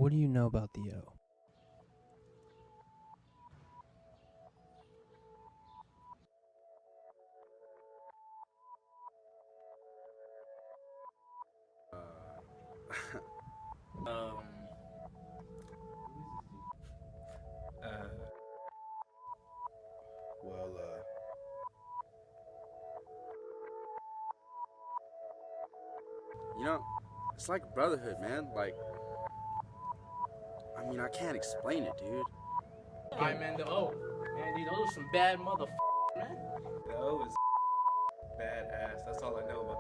What do you know about the O? Um, Well, You know, it's like brotherhood, man. Like, I mean, I can't explain it, dude. Alright, man, the O. Man, these those are some bad motherfuckers, man. The O is badass. That's all I know about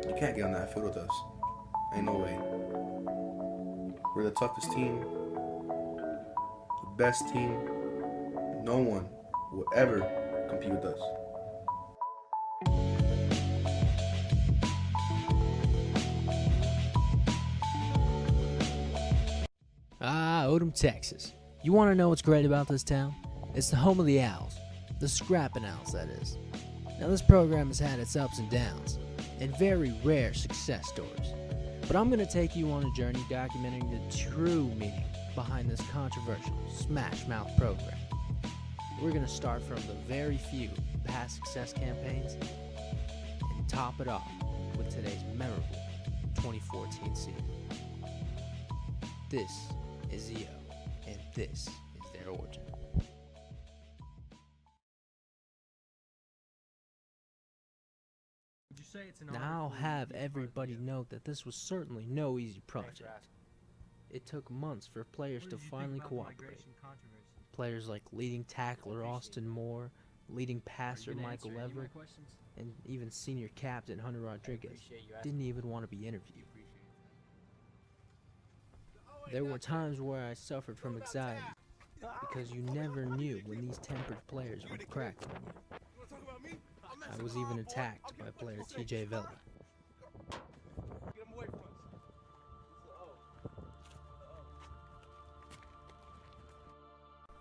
the you can't get on that field with us. Ain't no way. We're the toughest team, the best team. No one will ever compete with us. Odem, Texas. You want to know what's great about this town? It's the home of the Owls. The Scrappin' Owls, that is. Now, this program has had its ups and downs, and very rare success stories. But I'm going to take you on a journey documenting the true meaning behind this controversial Smash Mouth program. We're going to start from the very few past success campaigns and top it off with today's memorable 2014 season. This is the O, and this is their origin. Now I'll have everybody note that this was certainly no easy project. It took months for players to finally cooperate. Players like leading tackler Austin Moore, leading passer Michael Everett, and even senior captain Hunter Rodriguez didn't even want to be interviewed. There were times where I suffered from anxiety because you never knew when these tempered players would crack on you. I was even attacked by player TJ Vela.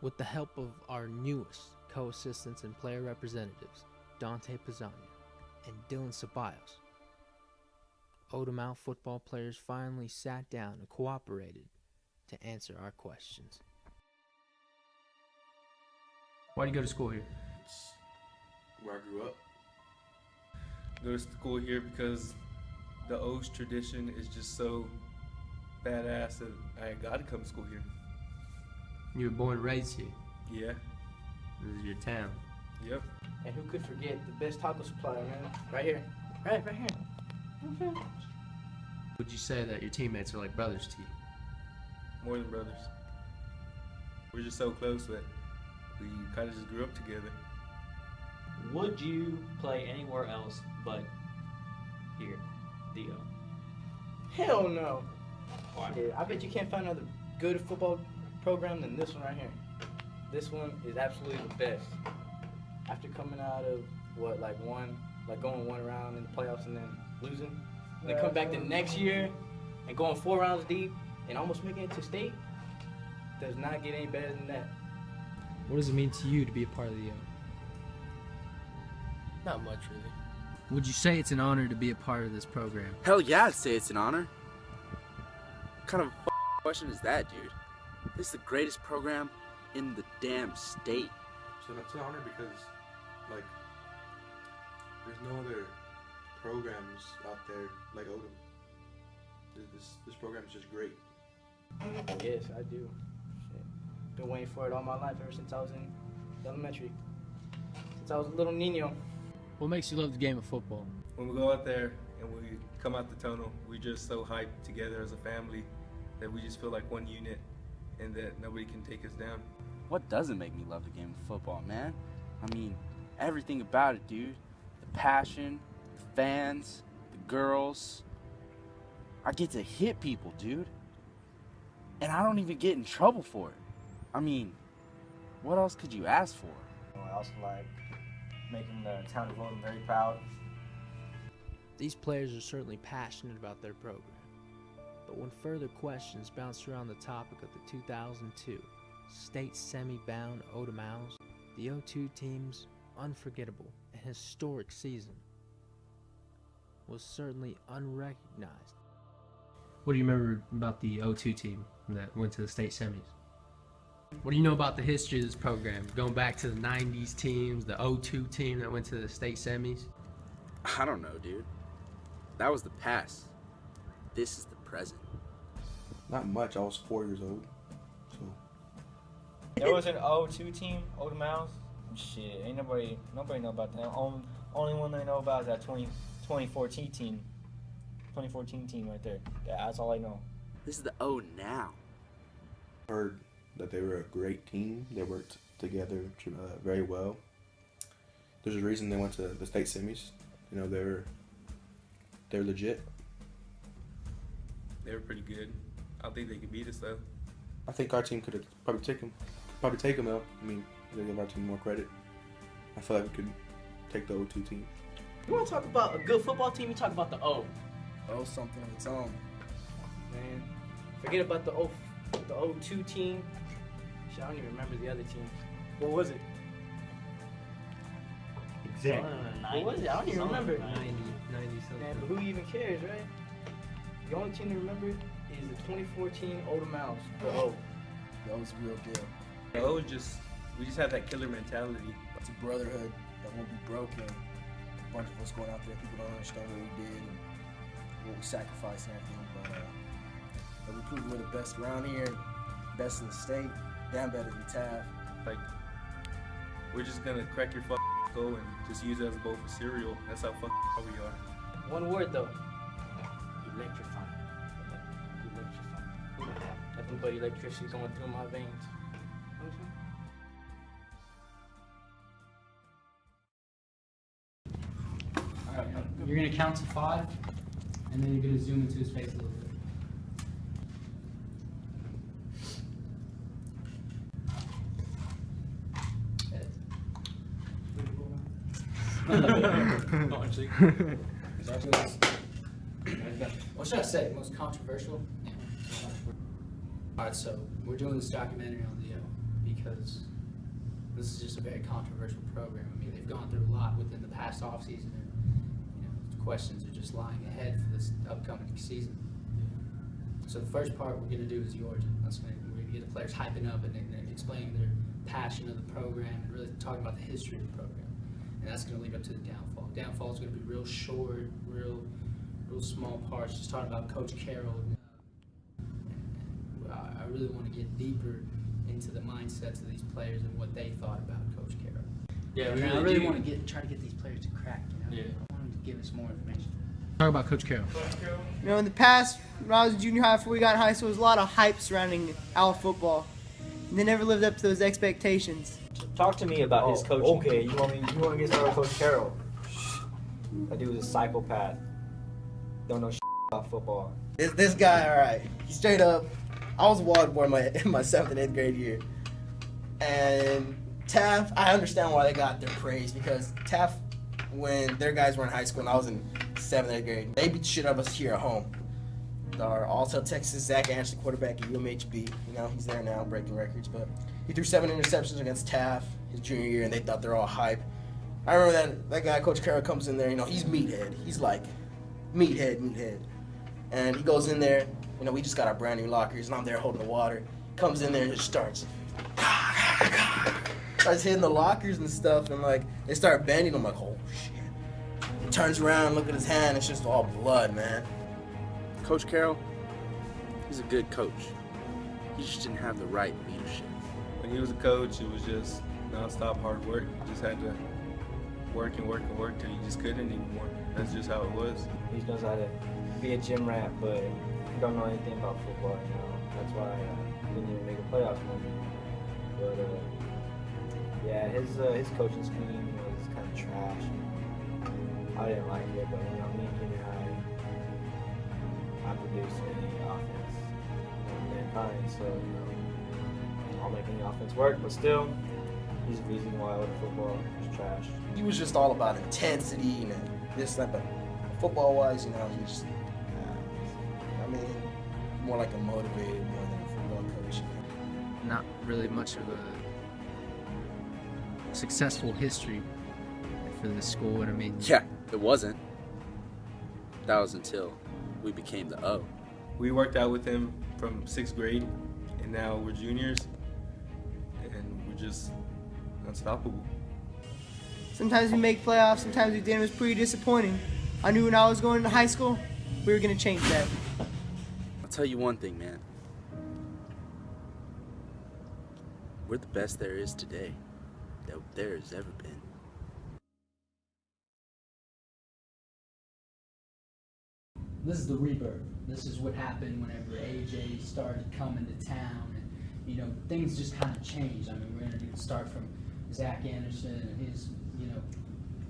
With the help of our newest co-assistants and player representatives, Dante Pizzagna and Dylan Ceballos, Odem Owl football players finally sat down and cooperated to answer our questions. Why do you go to school here? It's where I grew up. Go to school here because the O's tradition is just so badass that I gotta come to school here. You were born and raised here. Yeah. This is your town. Yep. And who could forget the best taco supplier, man? Right here. Right here. Would you say that your teammates are like brothers to you? More than brothers. We're just so close that we kind of just grew up together. Would you play anywhere else but here, the O? Hell no. Why? Yeah, I bet you can't find another good football program than this one right here. This one is absolutely the best. After coming out of going one round in the playoffs and then losing, and then come back the next year and going 4 rounds deep and almost making it to state, does not get any better than that. What does it mean to you to be a part of the O? Not much, really. Would you say it's an honor to be a part of this program? Hell yeah, I'd say it's an honor. What kind of question is that, dude? This is the greatest program in the damn state. So it's an honor because, like, there's no other programs out there like Odem. This program is just great. Yes, I do. Shit. Been waiting for it all my life ever since I was in elementary. Since I was a little niño. What makes you love the game of football? When we go out there and we come out the tunnel, we're just so hyped together as a family that we just feel like one unit and that nobody can take us down. What doesn't make me love the game of football, man? I mean, everything about it, dude. The passion, the fans, the girls. I get to hit people, dude. And I don't even get in trouble for it. I mean, what else could you ask for? I also like making the town of Odem very proud. These players are certainly passionate about their program. But when further questions bounced around the topic of the 2002 state semi-bound Odem Owls, the O2 teams unforgettable and historic season was certainly unrecognized. What do you remember about the 02 team that went to the state semis? What do you know about the history of this program? Going back to the 90s teams, the 02 team that went to the state semis? I don't know, dude. That was the past. This is the present. Not much. I was 4 years old. So There was an 02 team, Odem Owls. Shit, ain't nobody know about that. Only one I know about is that 2014 team. 2014 team right there. That's all I know. This is the O now. heard that they were a great team. They worked together very well. There's a reason they went to the state semis. You know, they're legit. They were pretty good. I don't think they could beat us though. I think our team could probably take them out. I mean, they give our team more credit. I feel like we could take the 02 team. You want to talk about a good football team? You talk about the O. Oh, something of its own. Man, forget about the 02 team. Shit, I don't even remember the other team. What was it? Exactly. What was it? I don't even remember. 90 something. Man, but who even cares, right? The only team to remember is the 2014 Odem Owls. The O. That was a real deal. We just have that killer mentality. It's a brotherhood that won't be broken. A bunch of us going out there, people don't understand what we did and what we sacrificed and everything. But we proved we're the best around here, best in the state, damn better than Taft. Like, we're just gonna crack your skull and just use it as a bowl for cereal. That's how we are. One word though. Electrifying. Electrifying. Nothing but electricity going through my veins. You're going to count to 5, and then you're going to zoom into his face a little bit. What should I say? Most controversial? Alright, so we're doing this documentary on Leo because this is just a very controversial program. I mean, they've gone through a lot within the past off season, and questions are just lying ahead for this upcoming season. So the first part we're going to do is the origin. We're going to get the players hyping up and explaining their passion of the program and really talking about the history of the program. And that's going to lead up to the downfall. Downfall is going to be real short, real small parts, just talking about Coach Carroll. And I really want to get deeper into the mindsets of these players and what they thought about Coach Carroll. Yeah, I really want to try to get these players to crack, you know? Yeah. I want them to give us more information. Talk about Coach Carroll. You know, in the past, when I was in junior high, before we got in high school, there was a lot of hype surrounding Owl football. And they never lived up to those expectations. Talk to me about his coaching. Okay, you want to get started with Coach Carroll? That dude was a psychopath. Don't know about football. This guy, all right, he straight up. I was a water boy in my 7th and 8th grade year, and Taft. I understand why they got their praise because Taft, when their guys were in high school and I was in 7th and 8th grade, they beat the shit out of us here at home. Our All-Tell Texas Zach Ashley quarterback at UMHB, you know, he's there now breaking records, but he threw 7 interceptions against Taft his junior year, and they thought they're all hype. I remember that guy, Coach Carroll, comes in there, you know, he's meathead. He's like meathead. And he goes in there, you know, we just got our brand new lockers, and I'm there holding the water. Comes in there and just starts hitting the lockers and stuff, and like, they start bending. I'm like, oh shit. He turns around, look at his hand, it's just all blood, man. Coach Carroll, he's a good coach. He just didn't have the right leadership. When he was a coach, it was just nonstop hard work. You just had to work till you just couldn't anymore. That's just how it was. He knows how to be a gym rat, but he don't know anything about football, you know. That's why he didn't even make a playoff run. But yeah, his coaching scheme was kind of trash. I didn't like it, but you know, me and junior high, I produced any offense of mankind, so you know, I'll make any offense work. But still, he's the reason why Odem football is trash. He was just all about intensity and this, that, but football-wise, you know, he just, I mean, more like a motivated more than a football coach. You know? Not really much of a successful history for this school, and I mean, Yeah, it wasn't. That was until we became the O. We worked out with him from 6th grade, and now we're juniors, and we're just unstoppable. Sometimes we make playoffs, sometimes we didn't. It was pretty disappointing. I knew when I was going to high school, we were going to change that. I'll tell you one thing, man. We're the best there is today, that there has ever been. This is the rebirth. This is what happened whenever AJ started coming to town, and you know things just kind of changed. I mean, we're gonna start from Zach Anderson and his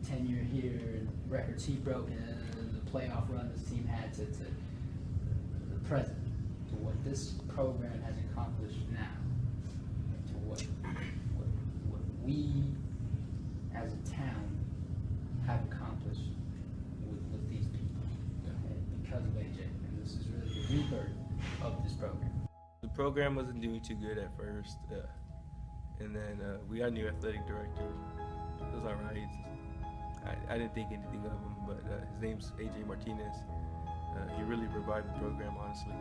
tenure here and records he broke and the playoff run this team had to the present, to what this program has accomplished now, to what we as a town have accomplished with these people. Because of AJ, and this is really the rebirth of this program. The program wasn't doing too good at first, and then we got a new athletic director. It was alright. I didn't think anything of him, but his name's AJ Martinez. He really revived the program, honestly.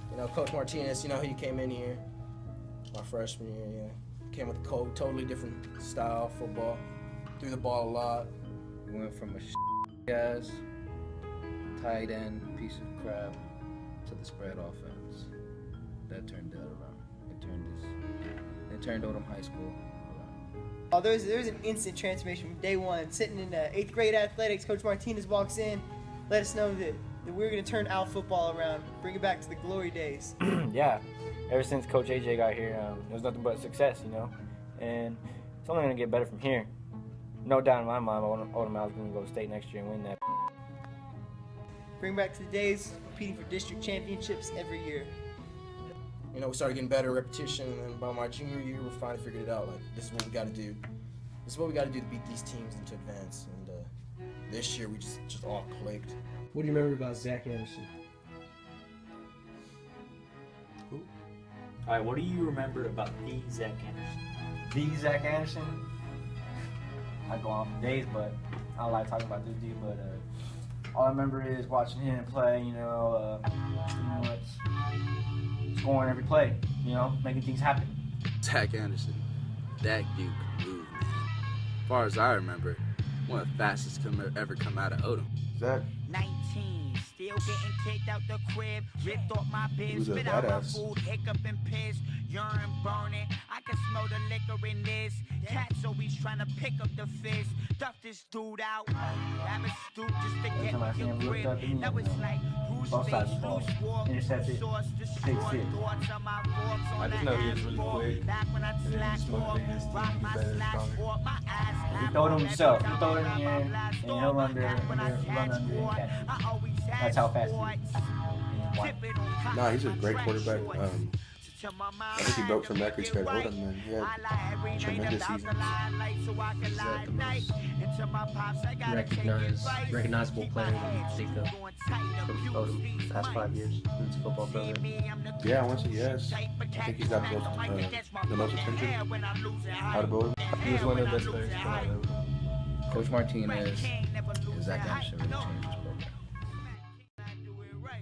You know, Coach Martinez, you know, he came in here my freshman year, yeah. Came with a totally different style of football. Threw the ball a lot. We went from a guys, tight end, piece of crap, to the spread offense. That turned that around. It turned Odem High School around. Oh, there's an instant transformation from day one. Sitting in 8th grade athletics, Coach Martinez walks in, let us know that we're going to turn Owl football around, bring it back to the glory days. Yeah, ever since Coach AJ got here, it was nothing but success, you know, and it's only going to get better from here. No doubt in my mind, Odem Owl's going to go to state next year and win that. Bring back to the days competing for district championships every year. You know, we started getting better repetition, and then by my junior year, we finally figured it out. Like, this is what we got to do. This is what we got to do to beat these teams and to advance. And this year, we just all clicked. what do you remember about Zach Anderson? All right, what do you remember about the Zach Anderson? The Zach Anderson, I go on for days, but I don't like talking about this dude, but all I remember is watching him play, scoring every play, making things happen. Zach Anderson, that dude could move, man. As far as I remember, one of the fastest ever come out of Odem. Zach, 19, still getting kicked out the crib, ripped off my he was biz, a spit out my badass. food, hiccup and piss, urine burning, I can smell the liquor in this, cats always trying to pick up the fish, stuff this dude out, have a stoop just to Every get time I see your him, looked up grip, at me, now it's like, who's both sides face, ball, loose walk, intercepted, source, big destroy, six. thoughts on my thoughts I on just the know he was really asphalt, quick, back when I and then he slack just off, motivated his team rock to be my better and slacks stronger. off, my ass, He throw it himself. He throw it in here, and he'll run under and catch it. That's how fast he is. nah, he's a great quarterback. I think he broke some records here at Odem, man. He had tremendous seasons. Recognizable player that you think of from Odem past 5 years in this football program? Yeah, I want to say yes. I think he's got the most attention out of Odem. He was one of the best players to come out of Odem. Coach Martinez and Zach Anderson really changed this program.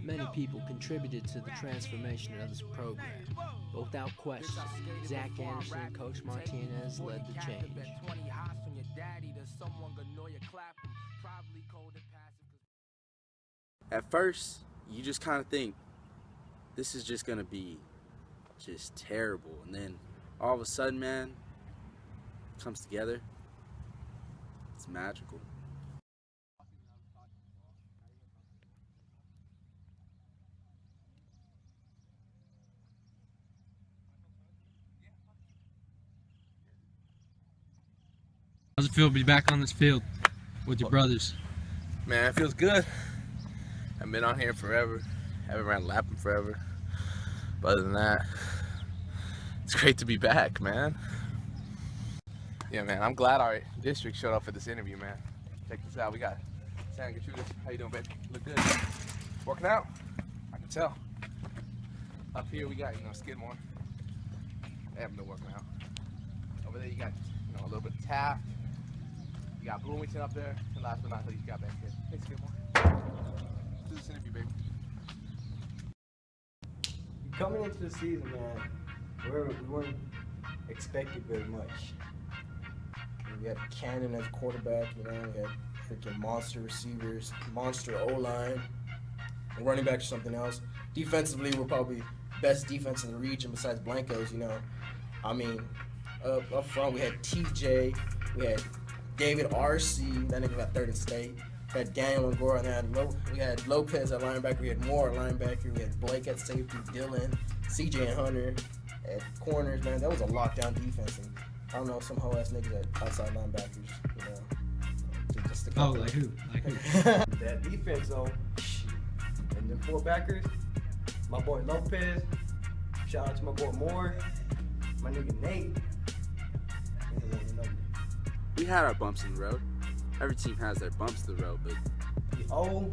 Many people contributed to the transformation of this program, but without question, Zach Anderson and Coach Martinez led the change. At first, you just kind of think, this is just going to be just terrible. And then all of a sudden, man, it comes together. It's magical. How's it feel to be back on this field with your brothers? Man, it feels good. I've been on here forever. Haven't ran lapping forever. But other than that, it's great to be back, man. Yeah, man, I'm glad our district showed up for this interview, man. Check this out. We got San Gertrudis. How you doing, baby? Look good. Working out? I can tell. Up here we got, Skidmore. They haven't been working out. Over there you got, a little bit of Taft. You got Bloomington up there, and last but not least, you got Bankhead. Thanks, Gilmore. Do this interview, baby. Coming into the season, man, we weren't expected very much. We had Cannon as quarterback, you know, we had freaking monster receivers, monster O-line, and running back or something else. Defensively, we're probably best defense in the region besides Blanco's, you know. I mean, up front, we had TJ, we had David RC, that nigga got third in state. We had Daniel Ngora, and we had Lopez at linebacker, we had Moore at linebacker, we had Blake at safety, Dylan, CJ and Hunter at corners, man. That was a lockdown defense. And I don't know, some whole ass niggas at outside linebackers, you know. Just a couple. Like who? That defense, though. And then 4 backers, my boy Lopez, shout out to my boy Moore, my nigga Nate. We had our bumps in the road. Every team has their bumps in the road, but The O,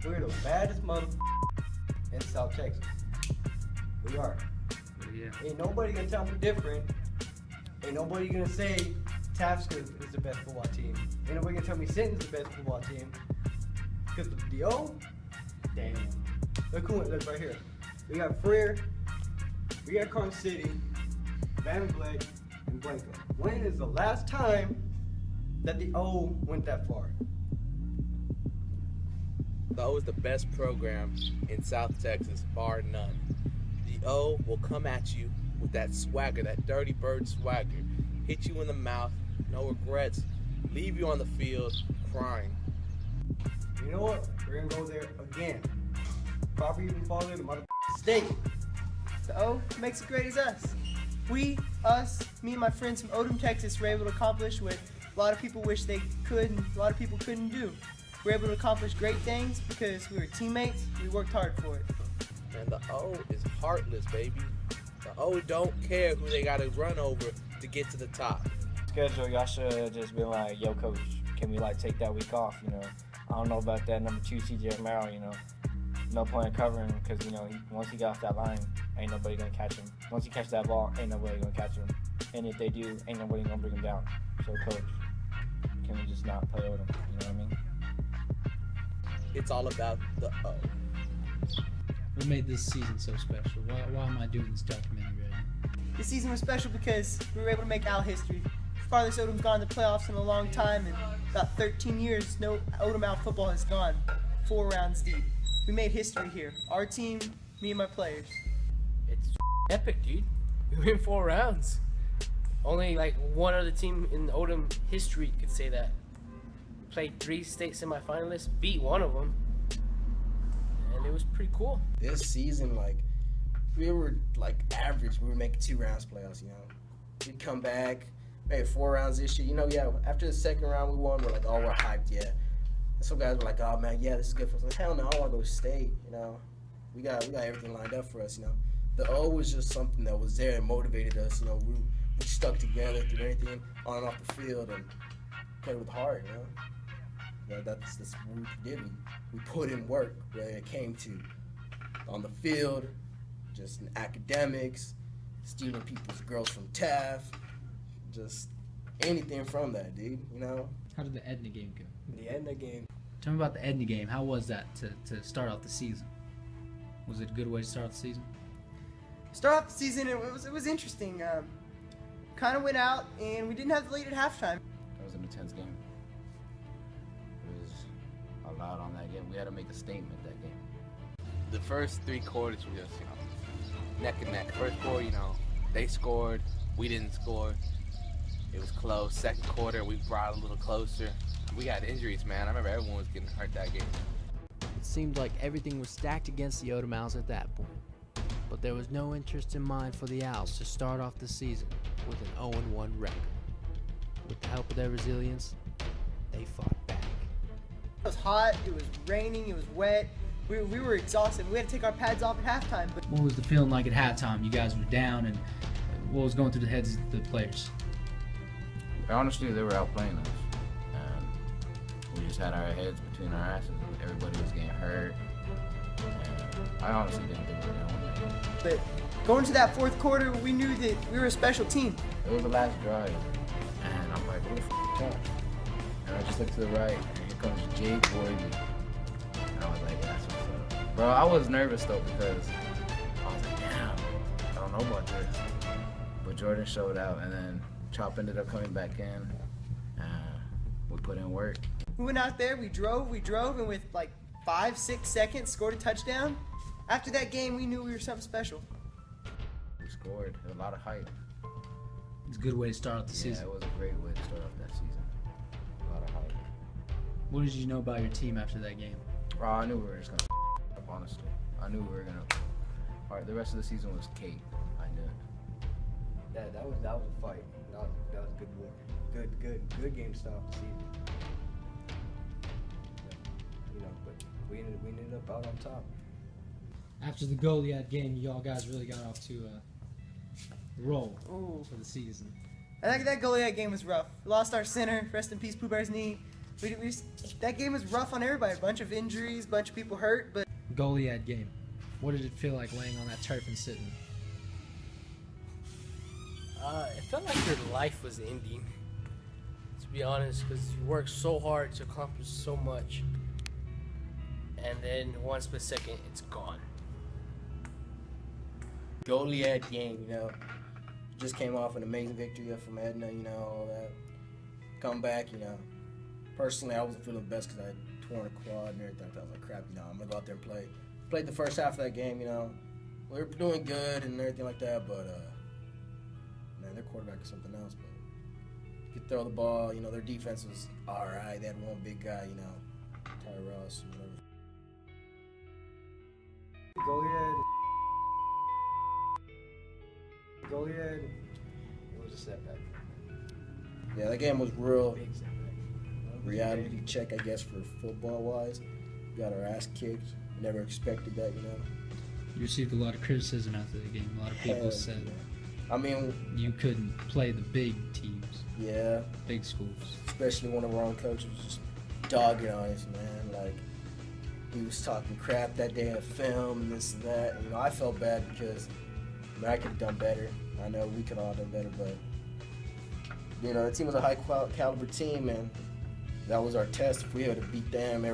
we're the baddest in South Texas. We are. Yeah. Ain't nobody gonna tell me different. Ain't nobody gonna say Taft's is the best football team. Ain't nobody gonna tell me Sinton's the best football team. Because the O, damn. Look right here. We got Freer, we got Carson City, Van Vleck, and Blanco. When is the last time that the O went that far? The O is the best program in South Texas, bar none. The O will come at you with that swagger, that dirty bird swagger, hit you in the mouth, no regrets, leave you on the field crying. You know what? We're gonna go there again. Probably even farther than mother state. The O makes it great as us. Us, me and my friends from Odem, Texas, were able to accomplish what a lot of people wish they could and a lot of people couldn't do. We were able to accomplish great things because we were teammates, we worked hard for it. And the O is heartless, baby. The O don't care who they gotta run over to get to the top. Schedule, y'all should have just been like, yo coach, can we like take that week off, you know? I don't know about that number 2 CJ Merrill, you know. No point in covering because, you know, once he got off that line, ain't nobody gonna catch him. Once he catches that ball, ain't nobody gonna catch him. And if they do, ain't nobody gonna bring him down. So coach, can we just not play with him? You know what I mean? It's all about the O. What made this season so special? Why am I doing this documentary right now? This season was special because we were able to make Owl history. Farthest Odem's gone to the playoffs in a long time, and about 13 years, no Odem Owl football has gone 4 rounds deep. We made history here. Our team, me and my players. It's epic, dude. We win 4 rounds. Only like one other team in Odem history could say that. Played 3 state semifinalists, beat one of them, and it was pretty cool. This season, like, we were like average. We were making 2 rounds playoffs, you know. We'd come back, made 4 rounds this year. You know, yeah, after the second round we won, we're like, oh, we're hyped, yeah. And some guys were like, oh man, yeah, this is good for us. Like, hell no, I want to go state, you know. We got everything lined up for us, you know. The O was just something that was there and motivated us, you know. We stuck together through everything on and off the field and played with heart, you know. Yeah, that's what we did. We put in work where it came to. On the field, just in academics, stealing people's girls from Taft, just anything from that, dude, you know. How did the Edna game go? The Edna game. Tell me about the Edna game. How was that to start off the season? Was it a good way to start off the season? Start off the season, it was interesting. Kind of went out, and we didn't have the lead at halftime. It was an intense game. It was a lot on that game. We had to make a statement that game. The first 3 quarters were just, you know, neck and neck. First quarter, you know, they scored, we didn't score. It was close. Second quarter, we brought it a little closer. We got injuries, man. I remember everyone was getting hurt that game. It seemed like everything was stacked against the Odem Owls at that point. But there was no interest in mind for the Owls to start off the season with an 0-1 record. With the help of their resilience, they fought back. It was hot, it was raining, it was wet. We were exhausted. We had to take our pads off at halftime. But What was the feeling like at halftime? You guys were down, and what was going through the heads of the players? Honestly, they were outplaying us. And we just had our heads between our asses. Everybody was getting hurt. And I honestly didn't think we were going to win. But going to that 4th quarter, we knew that we were a special team. It was the last drive. And I'm like, who the f*** look to the right, and here comes Jake Boyd. And I was like, that's what's up. Bro, I was nervous though because I was like, damn, I don't know about this. But Jordan showed out, and then Chop ended up coming back in. We put in work. We went out there, we drove, and with like 5-6 seconds, scored a touchdown. After that game, we knew we were something special. We scored. There was a lot of hype. It's a good way to start off the season. Yeah, it was a great way to start off that season. A lot of hype. What did you know about your team after that game? Oh, I knew we were just gonna up, honestly. I knew we were gonna. All right, the rest of the season was cake. I knew it. That was a fight. That was good work. Good game to start off the season. You know, but we ended up out on top. After the Goliad game, y'all guys really got off to a roll for the season. I think that Goliad game was rough. We lost our center, rest in peace, Pooh Bear's knee. That game was rough on everybody. A bunch of injuries, a bunch of people hurt, but... Goliad game. What did it feel like laying on that turf and sitting? It felt like your life was ending, to be honest, because you worked so hard to accomplish so much, and then one split second, it's gone. Goliad game, you know, just came off an amazing victory from Edna, you know, all that. Come back, you know. Personally, I wasn't feeling the best because I had torn a quad and everything. I was like, crap, you know, I'm going to go out there and play. Played the first half of that game, you know. We were doing good and everything like that, but, man, their quarterback is something else. But you could throw the ball, you know, their defense was all right. They had one big guy, you know, Ty Ross, whatever. Goliad, it was a setback. Yeah, that game was real reality check, I guess, for football-wise. We got our ass kicked. Never expected that, you know. You received a lot of criticism after the game. A lot of people said I mean, you couldn't play the big teams. Yeah. Big schools. Especially one of our own coaches was just dogging on us, man. Like, he was talking crap that day in film and this and that. And, you know, I felt bad because, I mean, I could have done better. I know we could all have done better, but, you know, the team was a high caliber team, and that was our test. If we had to beat them,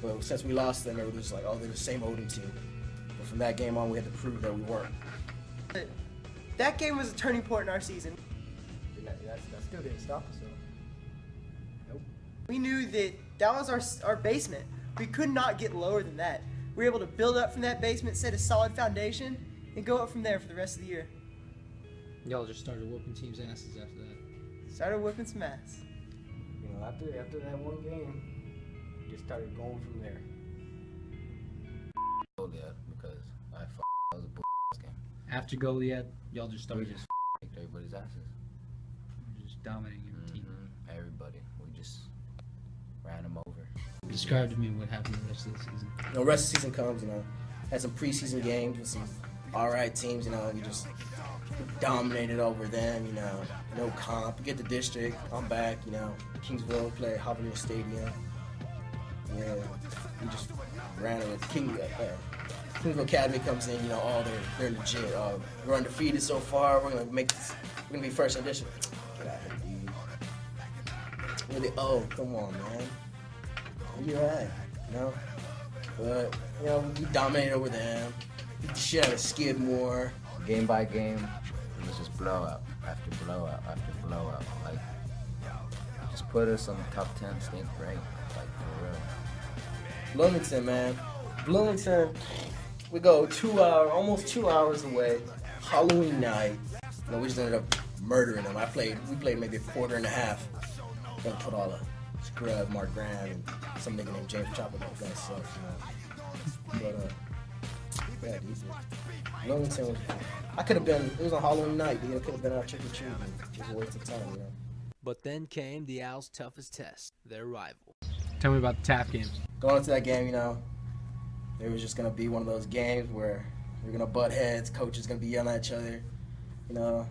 but since we lost them, everybody was like, oh, they're the same Odem team. But from that game on, we had to prove that we weren't. That game was a turning point in our season. That still didn't stop us, though. Nope. We knew that was our basement. We could not get lower than that. We were able to build up from that basement, set a solid foundation, and go up from there for the rest of the year. Y'all just started whooping teams' asses after that. Started whooping some ass. You know, after that one game, just started going from there. Goliad, because that was a bull game. After Goliad, y'all just started. We just kicked everybody's asses. Just dominating your team. Everybody. We just ran them over. Describe to me what happened the rest of the season. You know, the rest of the season comes, you know, had some preseason games with some alright teams, you know, we just dominated over them, you know, no comp. We get the district, I'm back, you know, Kingsville, play at Javier Stadium. Yeah, we just ran it with Kingsville Academy comes in, you know, oh, they're legit. We're undefeated so far, we're gonna be first edition. Get out of here, dude. Really, oh, come on, man. You're right, you know? But, you know, we dominated over them. Beat the shit out of Skidmore. Game by game, it was just blowout after blowout after blowout. Like, just put us on the top 10 state rank, like, for real. Bloomington, man. Bloomington, we go almost 2 hours away. Halloween night. You know, we just ended up murdering them. We played maybe a quarter and a half. Gonna put all the scrub, Mark Graham, and some nigga named James Chopper. That sucks, you know. But, yeah, dude. Bloomington was, it was on Halloween night, dude. It could have been our trick or treat. It was a waste of time, you know. But then came the Owls' toughest test, their rival. Tell me about the Taft games. Going into that game, you know, it was just going to be one of those games where we're going to butt heads, coaches going to be yelling at each other. You know,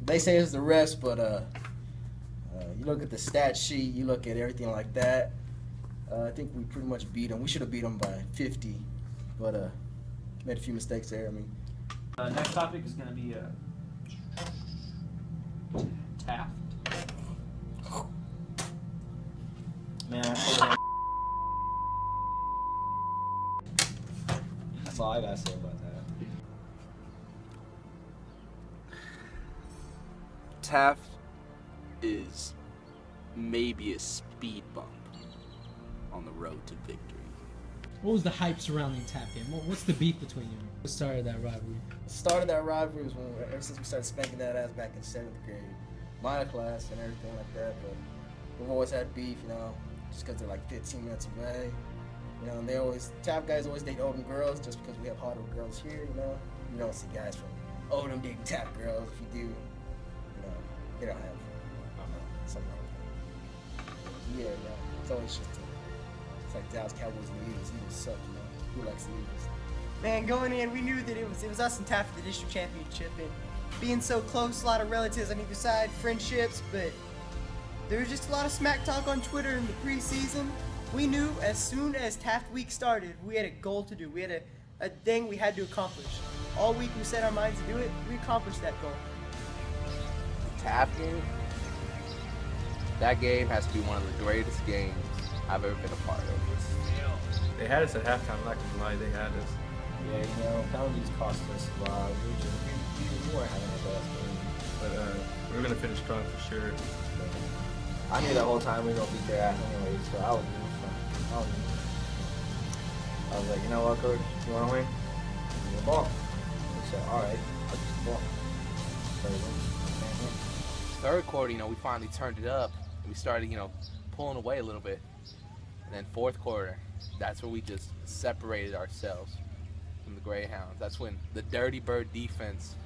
they say it's the refs, but you look at the stat sheet, you look at everything like that. I think we pretty much beat them. We should have beat them by 50, but made a few mistakes there. I mean, next topic is going to be Taft. Man, I told him. That's all I gotta say about that. Taft is maybe a speed bump on the road to victory. What was the hype surrounding the Taft game? What's the beef between you? What started that rivalry? The start of that rivalry was when, ever since we started spanking that ass back in 7th grade. My class and everything like that, but we've always had beef, you know, just because they're like 15 minutes away. You know, and they always, Taft guys always date Odem girls just because we have hotter girls here, you know. You don't see guys from Odem dating Taft girls. If you do, you know, they don't have, I don't know, something wrong with them. Yeah, yeah. It's always just, it's like Dallas Cowboys and the Eagles. Eagles suck, you know. Who likes the Eagles? Man, going in, we knew that it was us and Taft for the district championship, and being so close, a lot of relatives on either side, friendships, but there was just a lot of smack talk on Twitter in the preseason. We knew as soon as Taft Week started, we had a goal to do. We had a thing we had to accomplish. All week we set our minds to do it. We accomplished that goal. Taft game? That game has to be one of the greatest games I've ever been a part of. They had us at halftime, I'm not gonna lie, they had us. Yeah, you know, penalties cost us a lot. We weren't having our best game. But we're gonna finish strong for sure. I knew the whole time we were gonna beat their ass anyway, so I was rooting for them. I was like, you know what, coach? You wanna win? Give me the ball. He said, all right, I'll get the ball. Third quarter, you know, we finally turned it up. And we started, you know, pulling away a little bit. And then fourth quarter, that's where we just separated ourselves from the Greyhounds. That's when the Dirty Bird defense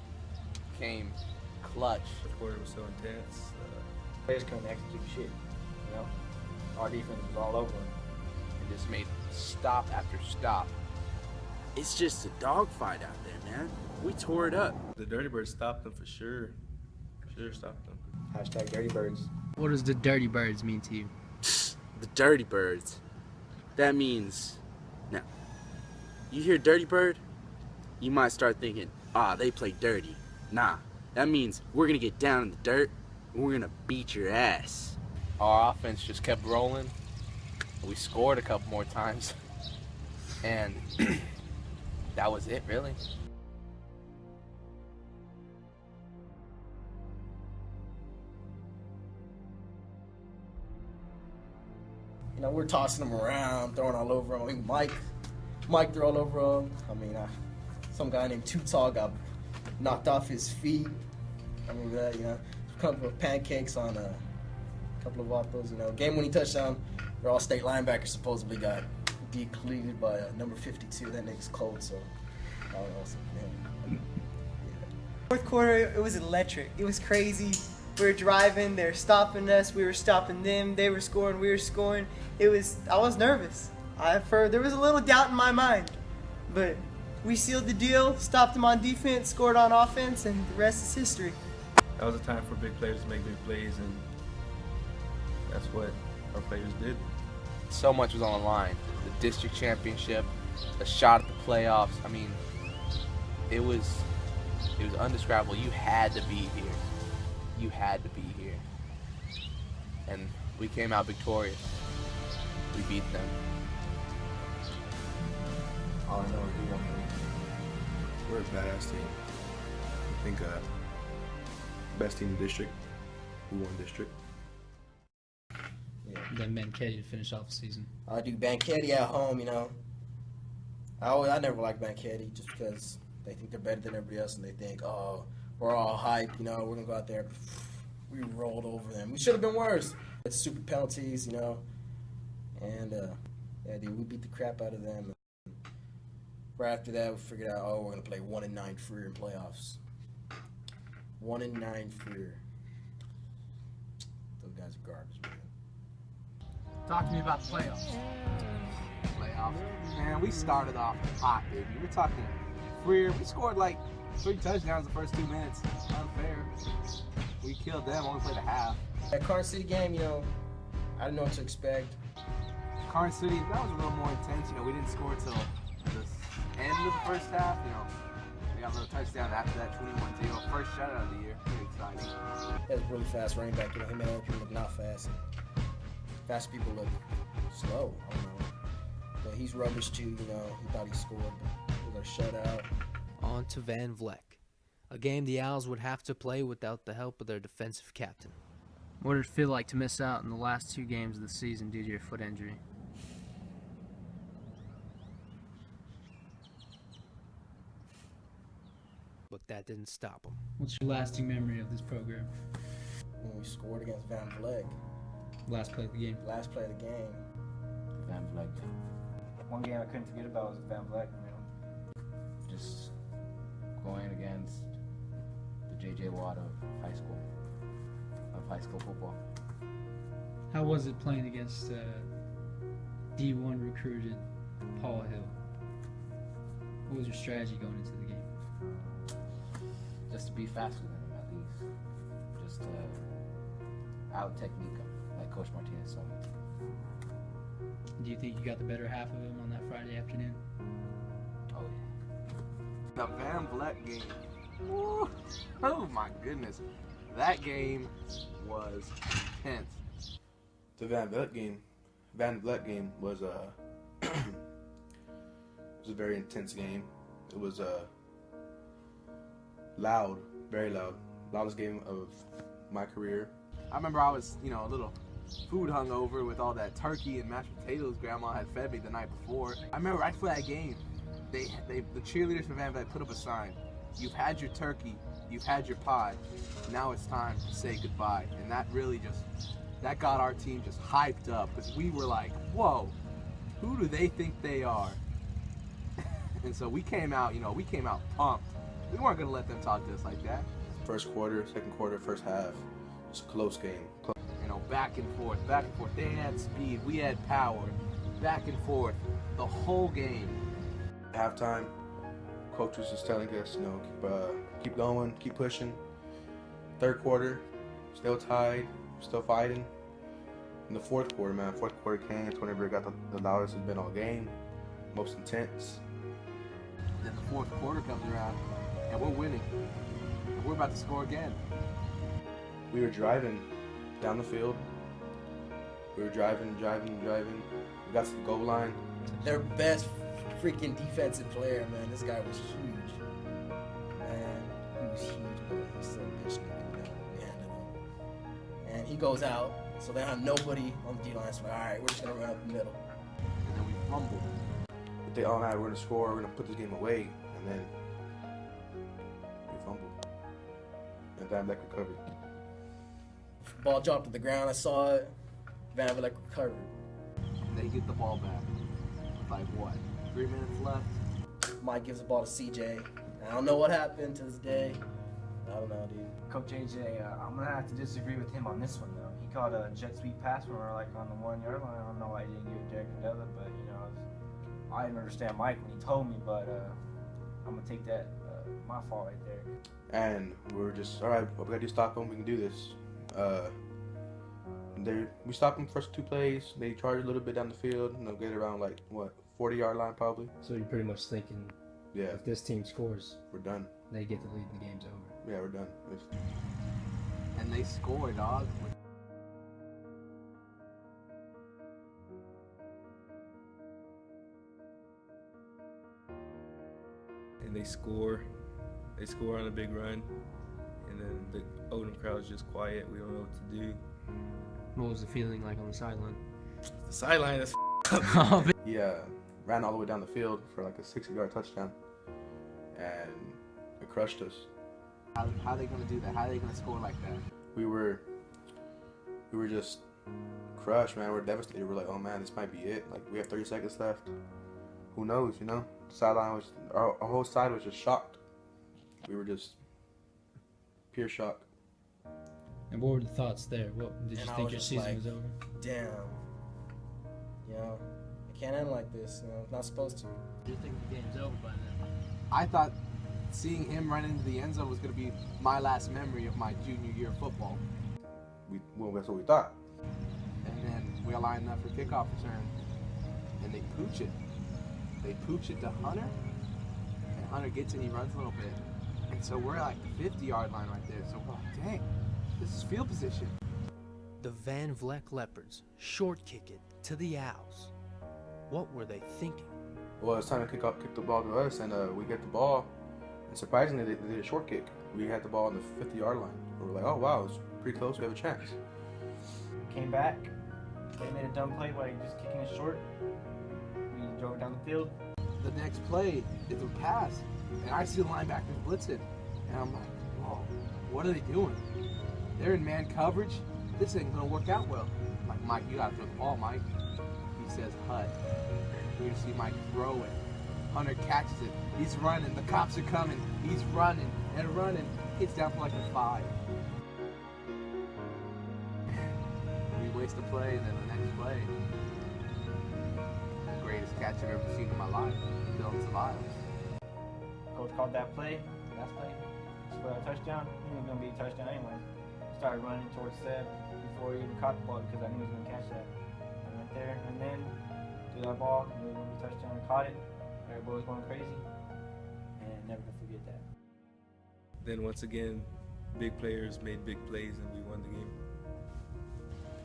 came clutch. The quarter was so intense. Players couldn't execute shit, you know? Our defense was all over them. And just made stop after stop. It's just a dogfight out there, man. We tore it up. The Dirty Birds stopped them for sure. For sure stopped them. Hashtag Dirty Birds. What does the Dirty Birds mean to you? The Dirty Birds. That means, now, you hear Dirty Bird, you might start thinking, they play dirty. Nah, that means we're gonna get down in the dirt and we're gonna beat your ass. Our offense just kept rolling. We scored a couple more times. And that was it, really. You know, we're tossing them around, throwing all over them. I mean, Mike threw all over them. I mean, some guy named Too Tall got knocked off his feet. I remember that, you know. A couple of pancakes on a couple of waffles, you know. Game-winning touchdown. Their all-state linebacker supposedly got decleated by number 52. That nigga's cold, so that was awesome for him. Fourth quarter, it was electric. It was crazy. We were driving, they were stopping us, we were stopping them, they were scoring, we were scoring. I was nervous. There was a little doubt in my mind, but we sealed the deal, stopped them on defense, scored on offense, and the rest is history. That was a time for big players to make big plays, and that's what our players did. So much was on the line. The district championship, a shot at the playoffs. I mean, it was undescribable. You had to be here. You had to be here. And we came out victorious. We beat them. All I know is we won. We're a badass team. I think best team in the district. We won district. Yeah. Then Mankato to finish off the season. I do Banchetti at home, you know. I never liked Banchetti just because they think they're better than everybody else and they think, we're all hype, you know, we're going to go out there. We rolled over them. We should have been worse. It's super penalties, you know. And, yeah, dude, we beat the crap out of them. Right after that, we figured out, we're going to play 1-9 Freer in playoffs. 1-9 Freer. Those guys are garbage, man. Talk to me about the playoffs. Man, we started off hot, baby. We're talking Freer. We scored like 3 touchdowns the first 2 minutes. Unfair. We killed them, only played a half. That Carson City game, you know, I didn't know what to expect. Carson City, that was a little more intense. You know, we didn't score till the end of the first half. You know, we got a little touchdown after that 21-0. First shutout of the year. Pretty exciting. He has a really fast running back. You know, him and other people look not fast. fast people look slow. I don't know. But he's rubbish too, you know. He thought he scored, but it was a shutout. On to Van Vleck, a game the Owls would have to play without the help of their defensive captain. What did it feel like to miss out in the last 2 games of the season due to your foot injury? But that didn't stop him. What's your lasting memory of this program? When we scored against Van Vleck. Last play of the game. Last play of the game. Van Vleck. One game I couldn't forget about was Van Vleck, you know. Just going against the J.J. Watt of high school football. How was it playing against D1 recruited Paul Hill? What was your strategy going into the game? Just to be faster than him, at least. Just to out-technique him, like Coach Martinez told me. Do you think you got the better half of him on that Friday afternoon? Oh, The Van Vleck game. Woo. Oh my goodness. That game was intense. The Van Vleck game was was a very intense game. It was loud, very loud. Loudest game of my career. I remember I was, a little food hungover with all that turkey and mashed potatoes Grandma had fed me the night before. I remember right before that game, the cheerleaders from Van Vleck put up a sign. You've had your turkey, you've had your pie, now it's time to say goodbye. And that really that got our team just hyped up, because we were like, whoa, who do they think they are? And so we came out, pumped. We weren't gonna let them talk to us like that. First quarter, second quarter, first half, just a close game. Back and forth, back and forth. They had speed, we had power, back and forth, the whole game. Halftime, coach was just telling us, keep going, keep pushing. Third quarter, still tied, still fighting. In the fourth quarter, came. It's whenever it got the loudest it's been all game, most intense. Then the fourth quarter comes around, and we're winning. And we're about to score again. We were driving down the field. We were driving. We got to the goal line. Their best freaking defensive player, man. This guy was huge. Man, he was huge, but he's still a bitch nigga. We handled him. And he goes out, so they have nobody on the D-line. So, all right, we're just going to run up the middle. And then we fumble. But they all we're going to score, we're going to put this game away. And then we fumbled. And Van Vleck recovered. Ball dropped to the ground. I saw it. Van Vleck recovered. They get the ball back. Like what? 3 minutes left. Mike gives the ball to CJ. I don't know what happened to this day. I don't know, dude. Coach AJ, I'm gonna have to disagree with him on this one though. He caught a jet sweep pass when we were like on the 1 yard line. I don't know why he didn't give it to Derek Candela, but I didn't understand Mike when he told me, but I'm gonna take that my fault right there. And we're just, all right, we gotta do stop them. We can do this. We stopped them first 2 plays. They charged a little bit down the field, and they'll get around 40-yard line probably. So you're pretty much thinking, if this team scores, we're done. They get the lead and the game's over. Yeah, we're done. And they score, dog. And they score. They score on a big run. And then the Odem crowd's just quiet. We don't know what to do. What was the feeling like on the sideline? The sideline is He ran all the way down the field for a 60-yard touchdown. And it crushed us. How are they going to do that? How are they going to score like that? We were just crushed, man. We're devastated. We're like, oh man, this might be it. We have 30 seconds left. Who knows, The sideline was, our whole side was just shocked. We were just pure shock. And what were the thoughts there? What did you think your season was over? Damn. It can't end like this. It's not supposed to. Do you think the game's over by then? I thought seeing him run into the end zone was going to be my last memory of my junior year of football. That's what we thought. And then we line up for kickoff return, and they pooch it. They pooch it to Hunter, and Hunter gets it, he runs a little bit. And so we're at the 50-yard line right there. So we're like, dang, this is field position. The Van Vleck Leopards short kick it to the Owls. What were they thinking? Well, it's time to kick the ball to us, and we get the ball. And surprisingly, they did a short kick. We had the ball on the 50-yard line. We were like, oh, wow, it's pretty close. We have a chance. Came back. They made a dumb play by just kicking it short. We drove it down the field. The next play is a pass, and I see the linebackers blitzing, and I'm like, whoa, what are they doing? They're in man coverage. This ain't gonna work out well. I'm like, Mike, you gotta throw the ball, Mike. He says, Hut. You see Mike throw it. Hunter catches it. He's running. The cops are coming. He's running and running. Gets down for like a 5. We waste a play, and then the next play, the greatest catch I've ever seen in my life. Dylan Ceballos. Coach called that play, last play, scored a touchdown. He knew it was going to be a touchdown anyway. Started running towards Seb before he even caught the ball because I knew he was going to catch that. I went there and then threw that ball, knew it was going to be a touchdown, and caught it. Everybody was going crazy, and never gonna forget that. Then once again, big players made big plays and we won the game.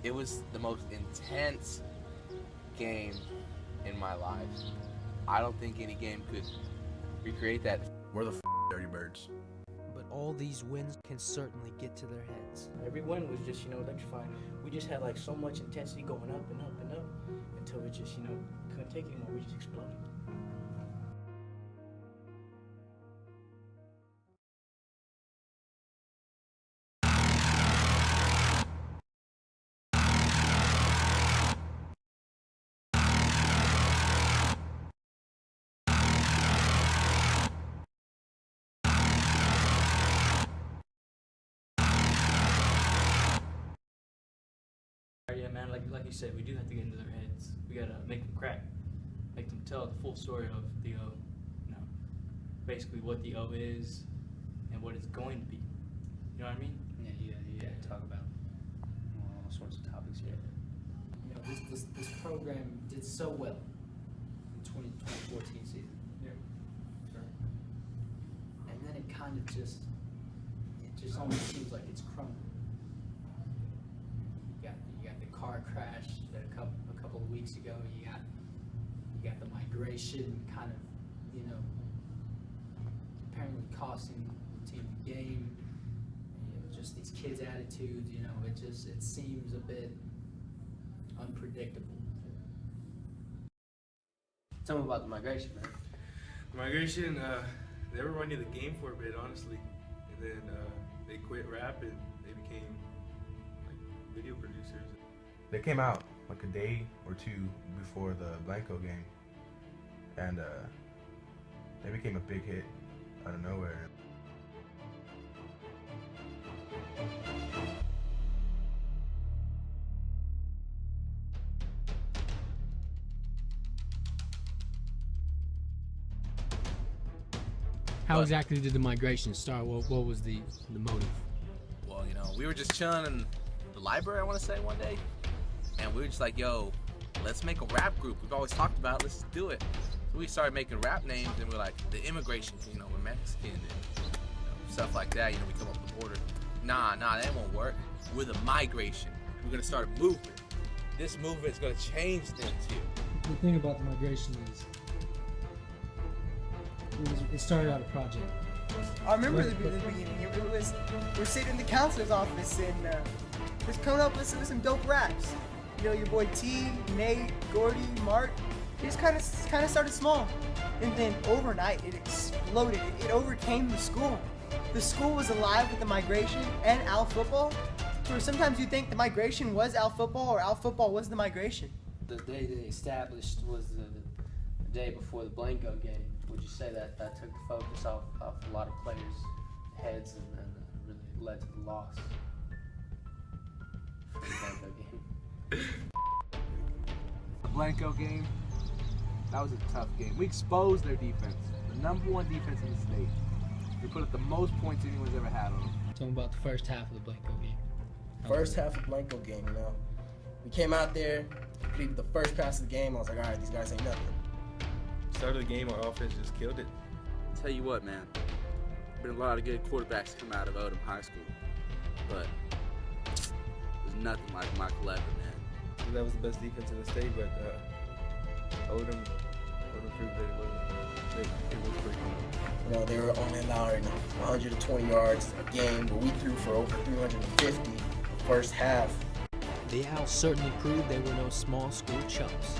It was the most intense game in my life. I don't think any game could recreate that. We're the Dirty Birds. But all these wins can certainly get to their heads. Every win was just, electrifying. We just had like so much intensity going up and up and up until it just, couldn't take it anymore. We just exploded. Yeah, man, like you said, we do have to get into their heads. We gotta make them crack, make them tell the full story of the O. Basically what the O is and what it's going to be. You know what I mean? Yeah, you gotta talk about all sorts of topics here. This program did so well in 2014 season. Yeah. Sure. And then it kind of just almost seems like it's crumbling. You got the car crash that a couple of weeks ago. You got the migration kind of, apparently costing the team the game. Just these kids' attitudes. It seems a bit unpredictable. Tell me about the migration, man. The migration, they were running the game for a bit, honestly. And then they quit rap and they became like video producers. They came out like a day or two before the Blanco game, and they became a big hit out of nowhere. How exactly did the migration start? What was the motive? Well, we were just chilling in the library, I want to say, one day. And we were just like, yo, let's make a rap group. We've always talked about it, let's just do it. So we started making rap names, and we're like, the immigration, we're Mexican, and stuff like that. We come up the border. Nah, that won't work. We're the migration. We're going to start a movement. This movement is going to change things here. The thing about the migration is, it started out a project. I remember the beginning. We're sitting in the counselor's office and just coming up with some dope raps. Your boy T, Nate, Gordy, Mark. It just kind of started small, and then overnight it exploded. It overcame the school. The school was alive with the migration and Owl football. Where sometimes you think the migration was Owl football or Owl football was the migration. The day they established was the day before the Blanco game. Would you say that took the focus off a lot of players' heads and really led to the loss for the Blanco game? The Blanco game, that was a tough game. We exposed their defense, the #1 defense in the state. We put up the most points anyone's ever had on them. Talking about the first half of the Blanco game. First half of Blanco game, we came out there, completed the first pass of the game. I was like, all right, these guys ain't nothing. Start of the game, our offense just killed it. Tell you what, man, been a lot of good quarterbacks come out of Odem High School, but it was nothing like Michael Evan, man. That was the best defense in the state, but Odem proved that it wasn't. It was pretty good. You know, they were only allowing 120 yards a game, but we threw for over 350 the first half. The Owls certainly proved they were no small school chumps.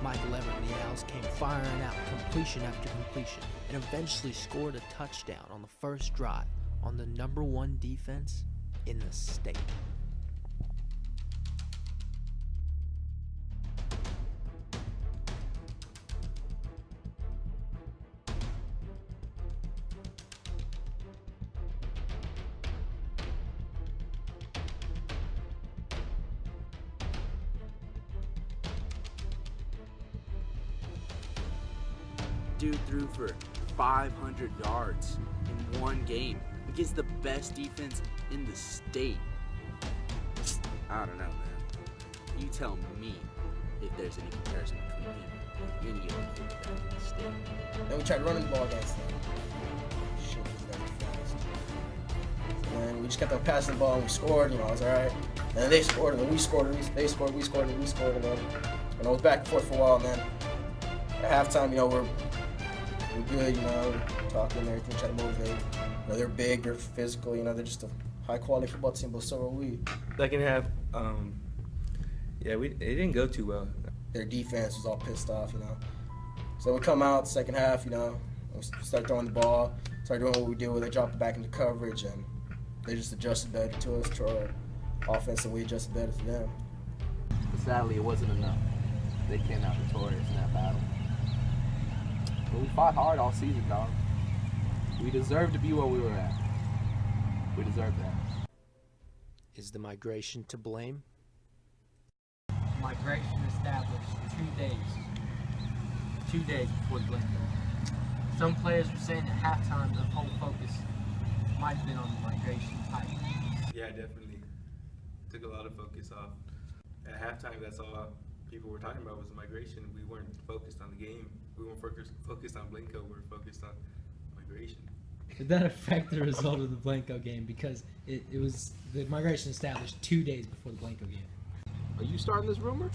Michael Evan and the Owls came firing out completion after completion and eventually scored a touchdown on the first drive on the #1 defense in the state. Dude threw for 500 yards in one game against the best defense in the state. I don't know, man. You tell me if there's any comparison between him and any other quarterback in the state. Then we tried running the ball against them. Shit, he's never fast. And we just kept on passing the ball and we scored, you know, it was alright. And then they scored, and then we scored, and they scored, we scored, and we scored, and then it was back and forth for a while, and then at halftime, you know, we're good, you know, talking and everything, trying to motivate. You know, they're big, they're physical, you know, they're just a high-quality football team, but so are we. Second half, it didn't go too well. Their defense was all pissed off, you know. So we come out second half, you know, we start throwing the ball, start doing what we do, they drop it back into coverage, and they just adjusted better to us, to our offense, and we adjusted better to them. But sadly, it wasn't enough. They came out victorious in that battle. But we fought hard all season, dog. We deserve to be where we were at. We deserve that. Is the migration to blame? Migration established 2 days before the Blanco. Some players were saying at halftime the whole focus might have been on the migration type. Yeah, definitely. Took a lot of focus off. At halftime, that's all people were talking about was the migration. We weren't focused on the game. We weren't focused on Blanco. We were focused on migration. Did that affect the result of the Blanco game? Because it was the migration established 2 days before the Blanco game. Are you starting this rumor?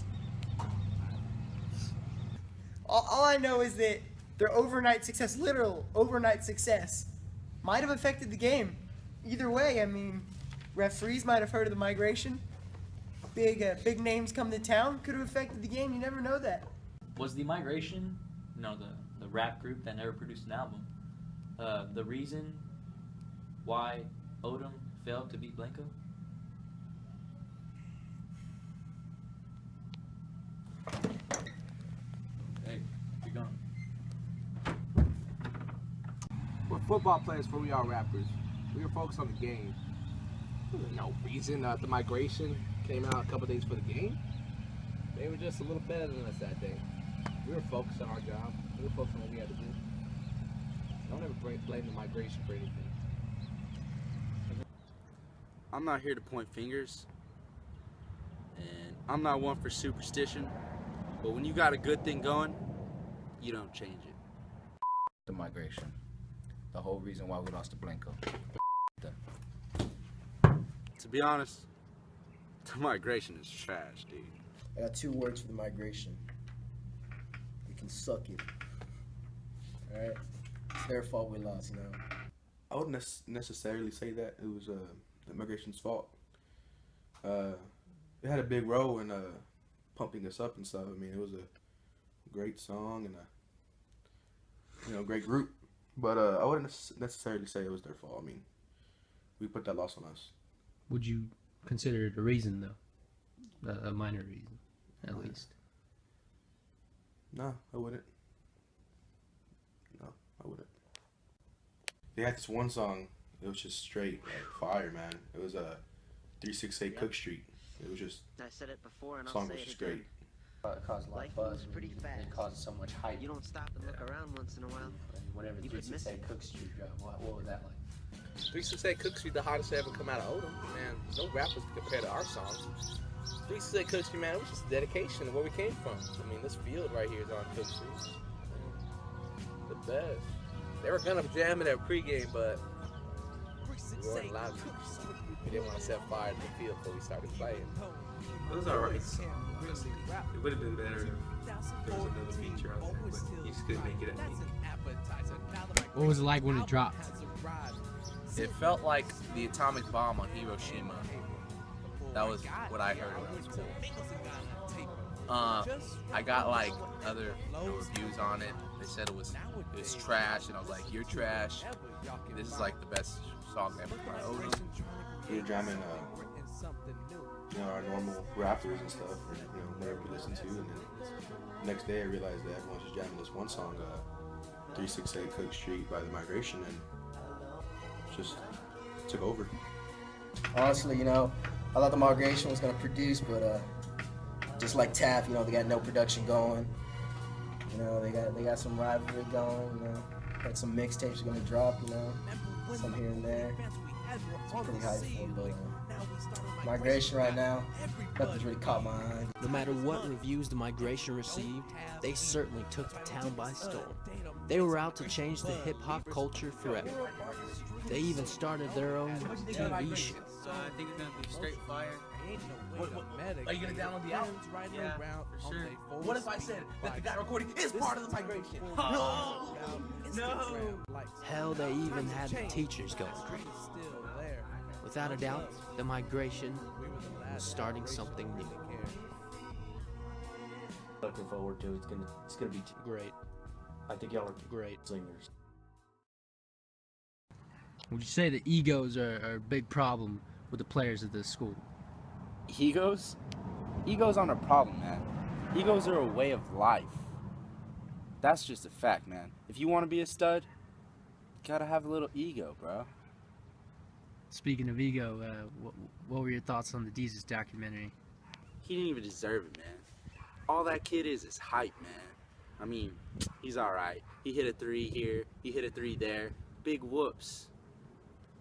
All I know is that their overnight success, literal overnight success, might have affected the game. Either way, I mean, referees might have heard of the migration. Big names come to town, could have affected the game. You never know that. Was the migration, the rap group that never produced an album, the reason why Odem failed to beat Blanco? Hey, you're gone. We're football players before we are rappers. We were focused on the game. There was no reason the migration came out a couple days for the game. They were just a little better than us that day. We were focused on our job. We were focused on what we had to do. Don't ever blame the migration for anything. I'm not here to point fingers, and I'm not one for superstition, but when you got a good thing going, you don't change it. The migration. The whole reason why we lost to Blanco. To be honest, the migration is trash, dude. I got 2 words for the migration. We can suck it. Alright? It's their fault we lost, you know. I wouldn't necessarily say that it was the migration's fault. They had a big role in pumping us up and stuff. I mean, it was a great song and a great group. But I wouldn't necessarily say it was their fault. I mean, we put that loss on us. Would you consider it a reason, though? A minor reason, at least? No, I wouldn't. No, I wouldn't. They had this one song. It was just straight fire, man. It was 368 Cook Street. It was just. I said it before, and I'll song say was it just again. great. It caused a lot of buzz. It caused so much hype. You don't stop and look around once in a while. And whenever You could miss 368 it. Cook Street dropped, what was that like? 368 Cook Street, the hottest ever come out of Odem. Man, no rappers compared to our songs. 368 Cook Street, man, it was just dedication to where we came from. I mean, this field right here is on Cook Street. The best. They were gonna jam it at pregame, but We weren't allowed to. We didn't want to set fire to the field before we started playing. It was alright. Honestly, it would have been better if there was another feature on there, but you just couldn't make it, I think. What was it like when it dropped? It felt like the atomic bomb on Hiroshima. That was what I heard when it was cool. I got like other reviews on it. They said it was trash, and I was like, "You're trash. This is like the best song ever by Odem." We were jamming, our normal rappers and stuff, or whatever we listen to, and then the next day I realized that everyone's just jamming this one song, 368 Cook Street by The Migration, and just took over. Honestly, I thought The Migration was gonna produce, but just like Taff, they got no production going. They got some rivalry going. Got some mixtapes are gonna drop. Some here and there. It's pretty hyped for, but Migration right now, nothing's really caught my eye. No matter what reviews The Migration received, they certainly took the town by storm. They were out to change the hip-hop culture forever. They even started their own TV show. I think it's gonna be straight fire. Are you gonna download the album? Yeah, for sure. What if I said that the guy recording is part of The Migration? Oh, no! Hell, they even had the teachers going crazy. Without a doubt, The Migration was starting something new. Looking forward to it. It's gonna be great. I think y'all are great singers. Would you say the egos are a big problem with the players at this school? Egos? Egos aren't a problem, man. Egos are a way of life. That's just a fact, man. If you want to be a stud, you gotta have a little ego, bro. Speaking of ego, what were your thoughts on the Jesus documentary? He didn't even deserve it, man. All that kid is hype, man. I mean, he's alright. He hit a 3 here, he hit a 3 there. Big whoops.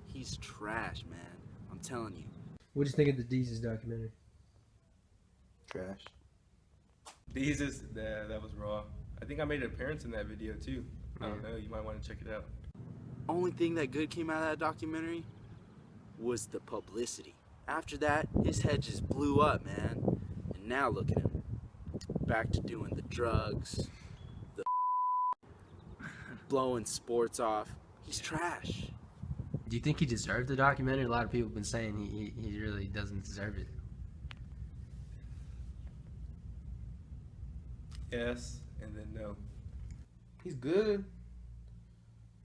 He's trash, man. I'm telling you. What do you think of the Jesus documentary? Trash. Jesus, that was raw. I think I made an appearance in that video too. I don't know, you might want to check it out. Only thing that good came out of that documentary was the publicity. After that, his head just blew up, man. And now look at him. Back to doing the drugs, the blowing sports off. He's trash. Do you think he deserved the documentary? A lot of people have been saying he really doesn't deserve it. Yes, and then no. He's good.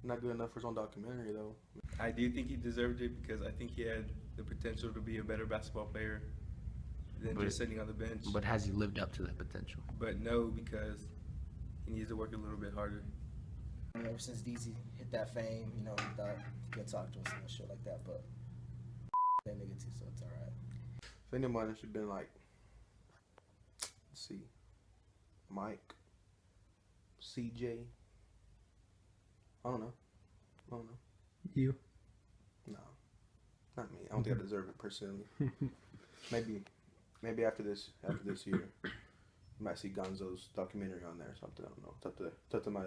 Not good enough for his own documentary, though. I do think he deserved it because I think he had the potential to be a better basketball player than just sitting on the bench. But has he lived up to that potential? But no, because he needs to work a little bit harder. Ever since DZ hit that fame, he thought he could talk to us and shit like that, but that nigga too, so it's alright. If anyone, it should have been like, let's see, Mike, CJ. I don't know. You? No, not me. I don't think I deserve it personally. Maybe after this year, you might see Gonzo's documentary on there or something. I don't know. It's up to my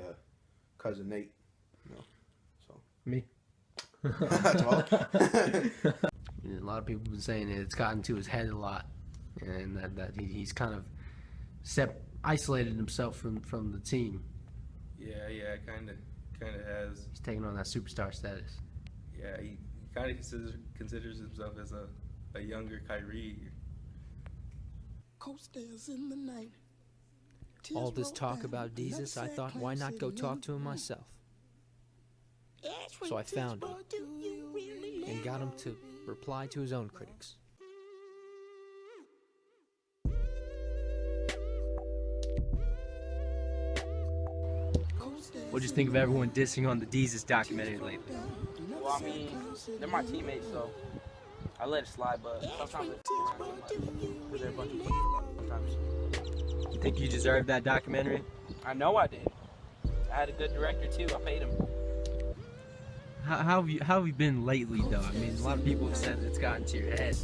cousin Nate. So me. That's all. A lot of people have been saying it's gotten to his head a lot, and that he's kind of isolated himself from the team. Yeah, kind of has. He's taking on that superstar status. Yeah, he kind of considers himself as a younger Kyrie. Co-stairs in the night. All this talk about Jesus, I thought, why not go talk to him myself? So I found him and got him to reply to his own critics. What do you think of everyone dissing on the Jesus documentary lately? Well, I mean, they're my teammates, so I let it slide, but sometimes because they're a bunch of sometimes. You think you deserved that documentary? I know I did. I had a good director too. I paid him. How have you been lately, though? I mean, a lot of people have said it's gotten to your head.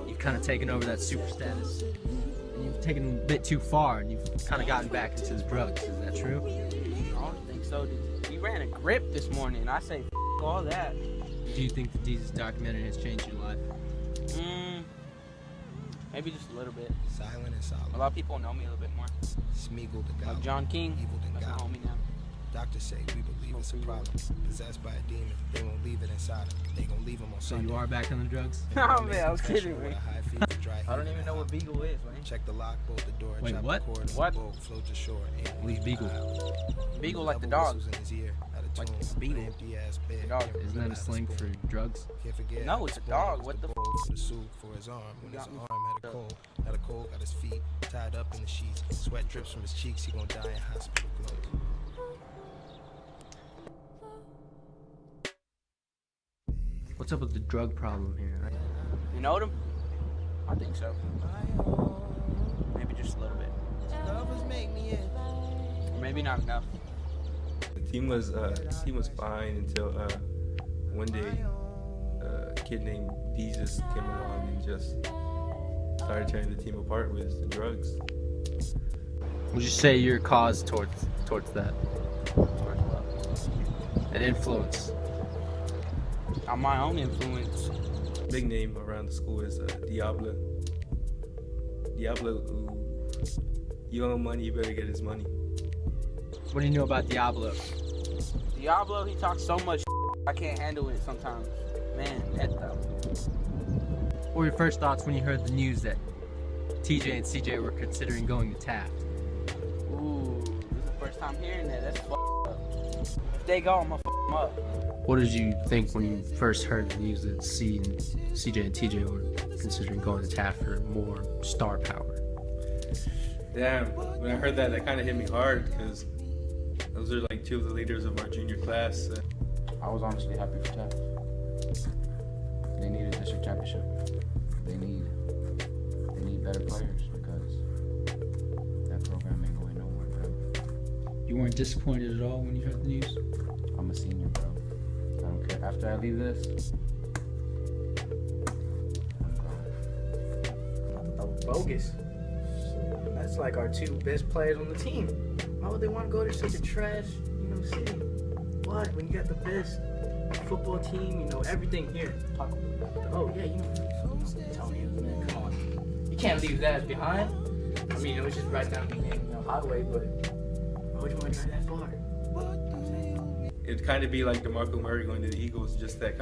You've kind of taken over that super status. And you've taken it a bit too far, and you've kind of gotten back into the drugs. Is that true? I don't think so, dude. We ran a grip this morning. I say, all that. Do you think the Jesus documentary has changed your life? Maybe just a little bit. Silent and solid. A lot of people know me a little bit more. Smeagol the God. Like John King. Evil than That's my God. homie now. Doctors say we believe it's a problem. Possessed by a demon, they won't leave it inside them. They gon' leave them on So Sunday. you are back on the drugs? Oh man, I was kidding, man. I don't even know what Beagle is, man. Check the lock, bolt the door, Wait, chop what? the cord, What? bolt, float to shore. Who's Beagle? Beagle like the dog. In his ear, Like a Beagle. empty ass bed. The dog. Isn't that a slang for drugs? Can't forget No, it's a dog. What the bowl for the soup for his arm when his arm had a cold. Had a cold, got his feet tied up in the sheets. Sweat drips from his cheeks. He gonna die in hospital clothes. What's up with the drug problem here? You know them? I think so. Maybe just a little bit. Or maybe not enough. The team was fine until one day a kid named Jesus came along and just started tearing the team apart with the drugs. Would you say your cause towards that? An influence? I'm my own influence. Big name around the school is Diablo. Diablo, you owe him money, you better get his money. What do you know about Diablo? Diablo, he talks so much I can't handle it sometimes. Man, that though. What were your first thoughts when you heard the news that TJ and CJ were considering going to Taft? Ooh, this is the first time hearing that. That's up. If they go, I'm gonna them up. What did you think when you first heard the news that CJ and TJ were considering going to Taft for more star power? Damn, when I heard that, that kind of hit me hard because those are like two of the leaders of our junior class. I was honestly happy for Taft. They need a district championship. They need better players because that program ain't going nowhere, bro. You weren't disappointed at all when you heard the news? I'm a senior, bro. I don't care. After I leave this, Bogus. That's like our two best players on the team. Why would they want to go to such a trash, city? What? When you got the best football team, everything here. Oh yeah, Tony, man, come on. You can't leave that behind. I mean, it was just right down the highway, but why would you want to drive that far? It'd kind of be like DeMarco Murray going to the Eagles, just that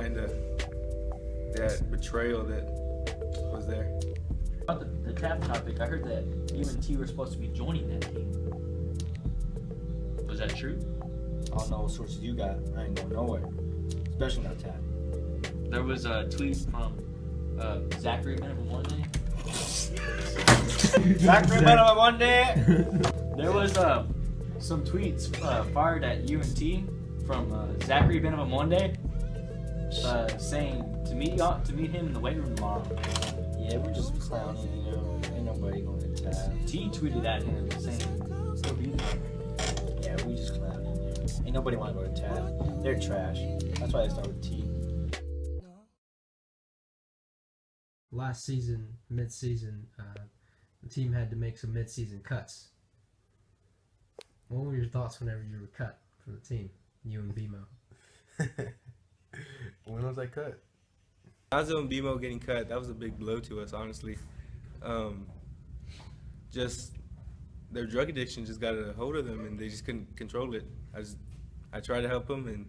betrayal that was there. About the Taft topic, I heard that UNT were supposed to be joining that team. Was that true? I don't know what sources you got. I ain't going nowhere. Especially not Taft. There was a tweet from Zachary Benham one day. Zachary Benham one day. There was some tweets fired at UNT from Zachary Benham one day, saying to meet him in the weight room tomorrow. Yeah, we're just clowning, Ain't nobody going to Taft. T tweeted at him saying, "Still be there." Yeah, we just clowning. Ain't nobody want to go to Taft. They're trash. That's why they start with T. Last season, mid-season, the team had to make some mid-season cuts. What were your thoughts whenever you were cut from the team, you and BMO? When was I cut? Lonzo and BMO getting cut, that was a big blow to us, honestly. Just their drug addiction just got a hold of them, and they just couldn't control it. I tried to help them, and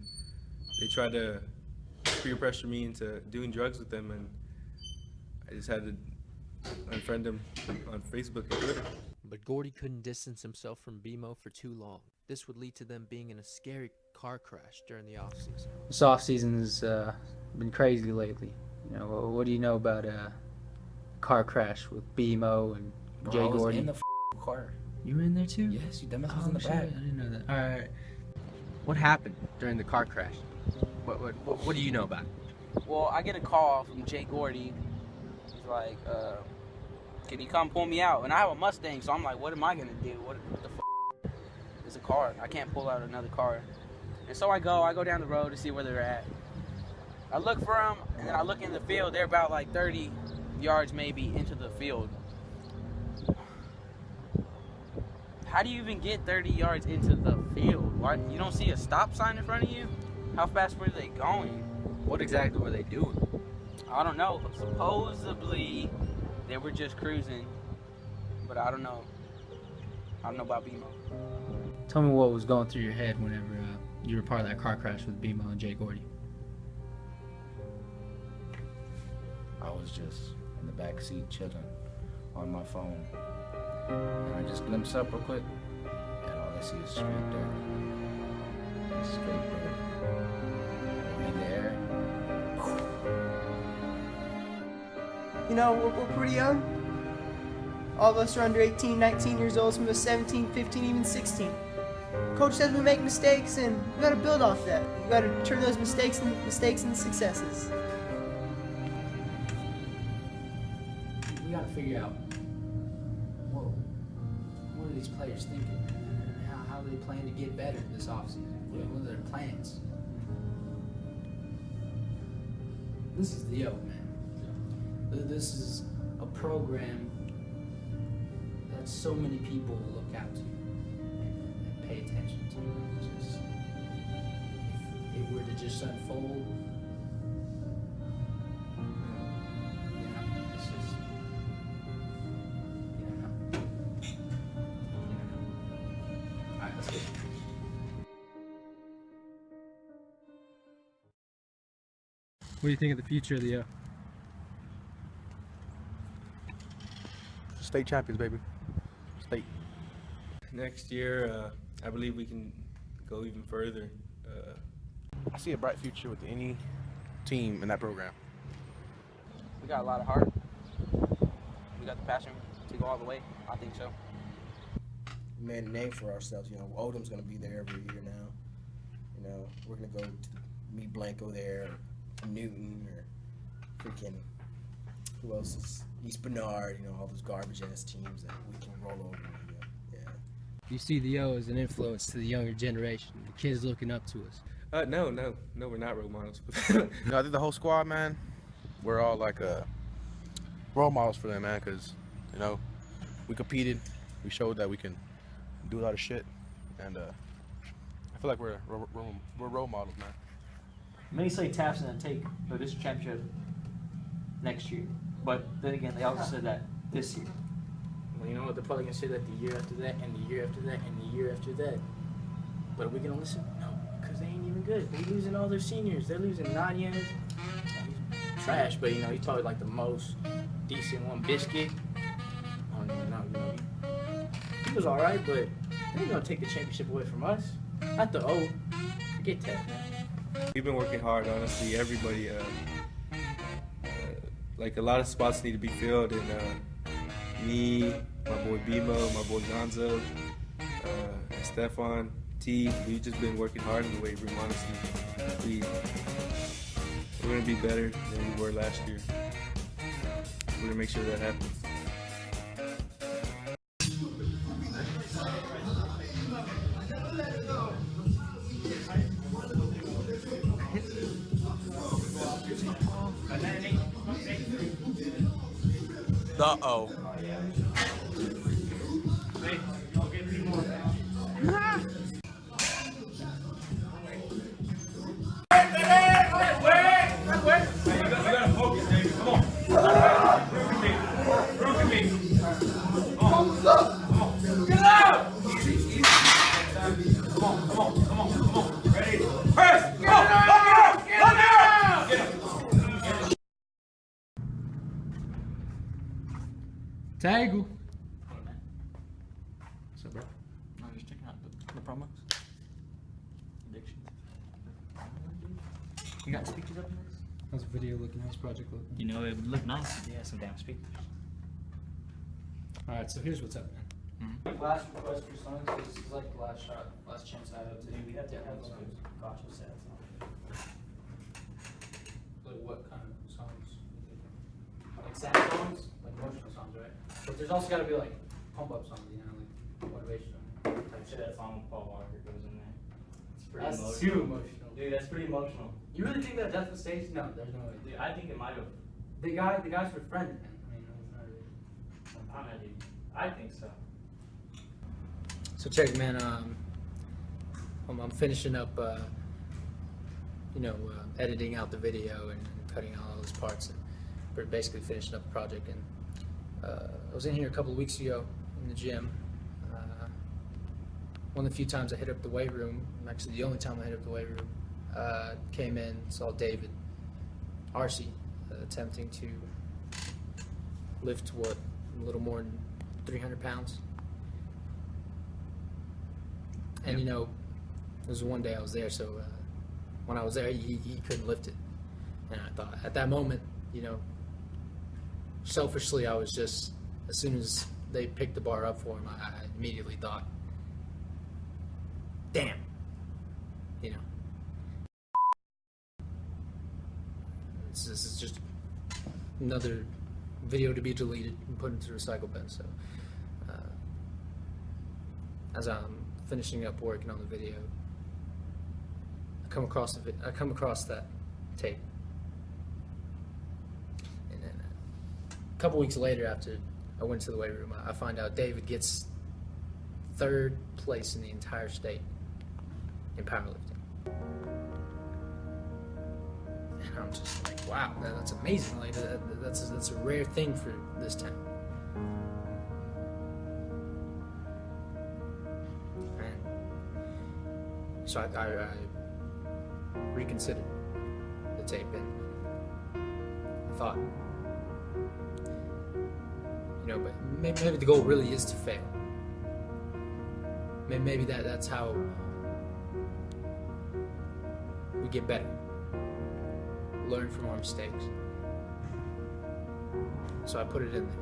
they tried to peer pressure me into doing drugs with them, and I just had to unfriend them on Facebook and Twitter. But Gordy couldn't distance himself from BMO for too long. This would lead to them being in a scary car crash during the offseason. This offseason has been crazy lately. What do you know about a car crash with BMO and Jay I was Gordy? in the car. You were in there too? Yes, you dumbass was in the shit, back. I didn't know that. All right. What happened during the car crash? What do you know about it? Well, I get a call from Jay Gordy. He's like, can you come pull me out? And I have a Mustang, so I'm like, what am I gonna do? What the f***? It's a car. I can't pull out another car. And so I go down the road to see where they're at. I look for them, and then I look in the field. They're about like 30 yards maybe into the field. How do you even get 30 yards into the field? Why, you don't see a stop sign in front of you? How fast were they going? What exactly were they doing? I don't know. Supposedly, they were just cruising, but I don't know. I don't know about BMO. Tell me what was going through your head whenever you were part of that car crash with BMO and Jay Gordy. I was just in the back seat chilling on my phone. And I just glimpsed up real quick, and all I see is straight dirt. Straight dirt. In the air. You know, we're pretty young. All of us are under 18, 19 years old, some of us 17, 15, even 16. Coach says we make mistakes, and we gotta build off that. We gotta turn those mistakes into successes. We gotta figure out what are these players thinking, and how do they plan to get better this offseason? What are their plans? This is the O, man. This is a program that so many people look out to and pay attention to. Just, if it were to just unfold, it's just, All right, let's go. What do you think of the future of the O? State champions, baby. State. Next year, I believe we can go even further. I see a bright future with any team in that program. We got a lot of heart. We got the passion to go all the way. I think so. We made a name for ourselves. You know, Odem's going to be there every year now. You know, we're going to go to meet Blanco there, or Newton, or freaking, who else is, East Bernard, you know, all those garbage ass teams that we can roll over. Yeah. You see the O as an influence to the younger generation, the kids looking up to us. No, we're not role models. I think the whole squad, man, we're all like role models for them, man, because, you know, we competed, we showed that we can do a lot of shit, and I feel like we're role models, man. Many say Taft's gonna take the district championship next year, but then again, they also said that this year. Well, you know what? They're probably gonna say that the year after that, and the year after that, and the year after that. But are we gonna listen? No, because they ain't even good. They're losing all their seniors. They're losing Nadia's. He's trash, but you know, he's probably like the most decent one. Biscuit. I don't even know. You know, he was all right, but they ain't gonna take the championship away from us. Not the O. Forget Taft, man. We've been working hard, honestly. Everybody, like a lot of spots need to be filled, and me, my boy Bimo, my boy Gonzo, Stefan, T, we've just been working hard in the weight room, honestly. We're gonna be better than we were last year. We're gonna make sure that happens. Uh-oh. Tagu. What's up, bro? I'm just checking out the promos. Addictions. You got speakers up in this? How's the video looking? How's project looking? You know, it would look nice. Yeah, some damn speakers. Alright, so here's what's up, man. Last request for songs. This is like the last shot, last chance I have to do. We have to have some gotcha sets. Like what kind of songs? Like sad songs, like emotional songs, right? But there's also got to be like pump up songs, you know, like motivational type shit. That song with Paul Walker goes in there. It's pretty That's emotional. too emotional. Dude, that's pretty emotional. You really think that Death on Stage? No, there's no way. Dude, I think it might have. The guys were friends, man. I mean, it's not really. I don't know, dude. I think so. So check, man. I'm finishing up editing out the video and cutting out all those parts, and we're basically finishing up the project. And I was in here a couple of weeks ago in the gym. One of the few times I hit up the weight room, actually the only time I hit up the weight room, came in, saw David Arce attempting to lift a little more than 300 pounds. And it was one day I was there, so when I was there, he couldn't lift it. And I thought, at that moment, selfishly, I was just, as soon as they picked the bar up for him, I immediately thought, damn, this is just another video to be deleted and put into the recycle bin. So as I'm finishing up working on the video, I come across that tape, and then a couple weeks later, after I went to the weight room, I find out David gets 3rd place in the entire state in powerlifting. And I'm just like, wow, that's amazing. Like that's a rare thing for this town. And so I reconsidered the tape, and I thought, but maybe the goal really is to fail. Maybe that's how we get better. Learn from our mistakes. So I put it in there.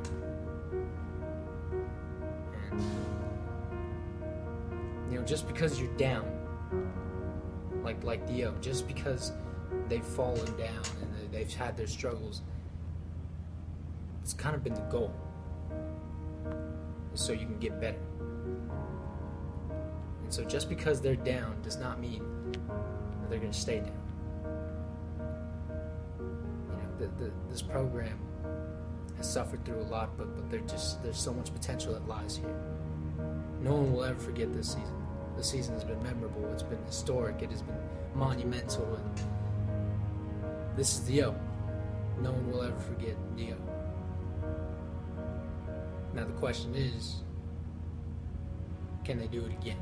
And just because you're down, like Dio, just because they've fallen down and they've had their struggles, it's kind of been the goal. So you can get better. And so just because they're down does not mean that they're going to stay down. This program has suffered through a lot, but there's so much potential that lies here. No one will ever forget this season. This season has been memorable. It's been historic. It has been monumental. And this is Dio. No one will ever forget Dio. Now the question is, can they do it again?